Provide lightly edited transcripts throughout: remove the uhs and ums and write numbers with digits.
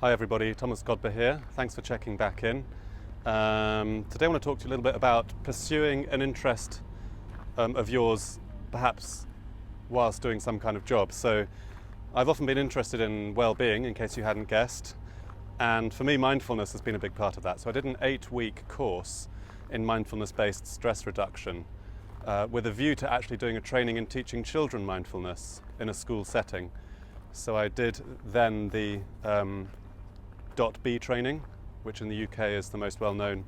Hi everybody, Thomas Godber here. Thanks for checking back in. Today I want to talk to you a little bit about pursuing an interest of yours, perhaps whilst doing some kind of job. So I've often been interested in well-being, in case you hadn't guessed, and for me mindfulness has been a big part of that. So I did an 8-week course in mindfulness-based stress reduction with a view to actually doing a training in teaching children mindfulness in a school setting. So I did then the .B training, which in the UK is the most well-known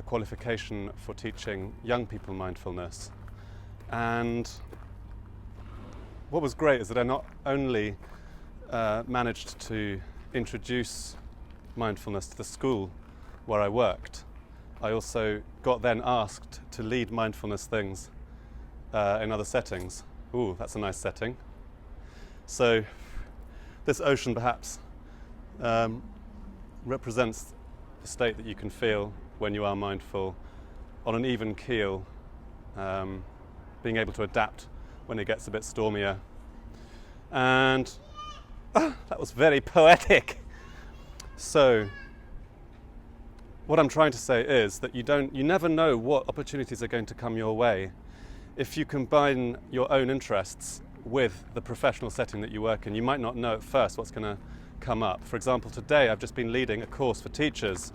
qualification for teaching young people mindfulness. And what was great is that I not only managed to introduce mindfulness to the school where I worked, I also got then asked to lead mindfulness things in other settings. Ooh, that's a nice setting. So this ocean perhaps represents the state that you can feel when you are mindful, on an even keel, being able to adapt when it gets a bit stormier. And that was very poetic. So what I'm trying to say is that you never know what opportunities are going to come your way. If you combine your own interests with the professional setting that you work in, you might not know at first what's going to come up. For example, today I've just been leading a course for teachers.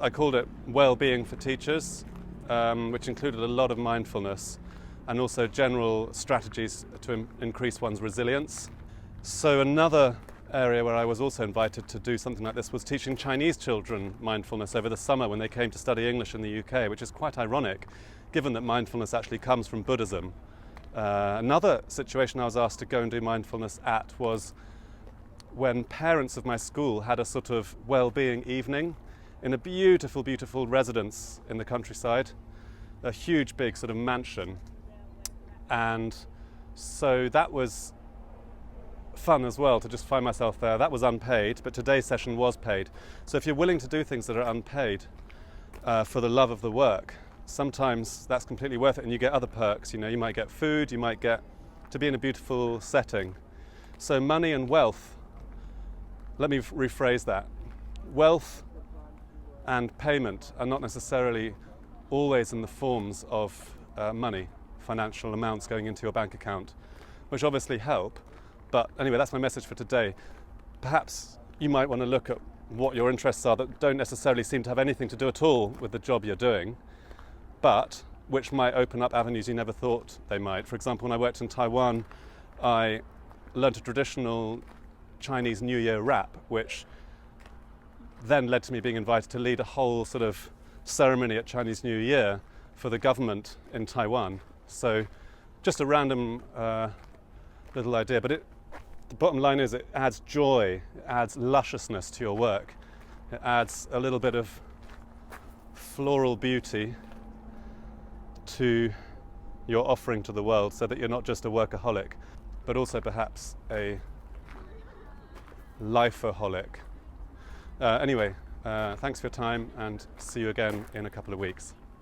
I called it Well-being for Teachers, which included a lot of mindfulness and also general strategies to increase one's resilience. So another area where I was also invited to do something like this was teaching Chinese children mindfulness over the summer when they came to study English in the UK, which is quite ironic, given that mindfulness actually comes from Buddhism. Another situation I was asked to go and do mindfulness at was when parents of my school had a sort of well-being evening in a beautiful, beautiful residence in the countryside, a huge, big sort of mansion. And so that was fun as well, to just find myself there. That was unpaid, but today's session was paid. So if you're willing to do things that are unpaid for the love of the work, sometimes that's completely worth it, and you get other perks. You know, you might get food, you might get to be in a beautiful setting. So money and wealth, let me rephrase that. Wealth and payment are not necessarily always in the forms of money, financial amounts going into your bank account, which obviously help. But anyway, that's my message for today. Perhaps you might want to look at what your interests are that don't necessarily seem to have anything to do at all with the job you're doing, but which might open up avenues you never thought they might. For example, when I worked in Taiwan, I learnt a traditional Chinese New Year rap, which then led to me being invited to lead a whole sort of ceremony at Chinese New Year for the government in Taiwan. So just a random little idea, but the bottom line is it adds joy, it adds lusciousness to your work, it adds a little bit of floral beauty to your offering to the world, so that you're not just a workaholic, but also perhaps a lifeaholic. Anyway, thanks for your time, and see you again in a couple of weeks.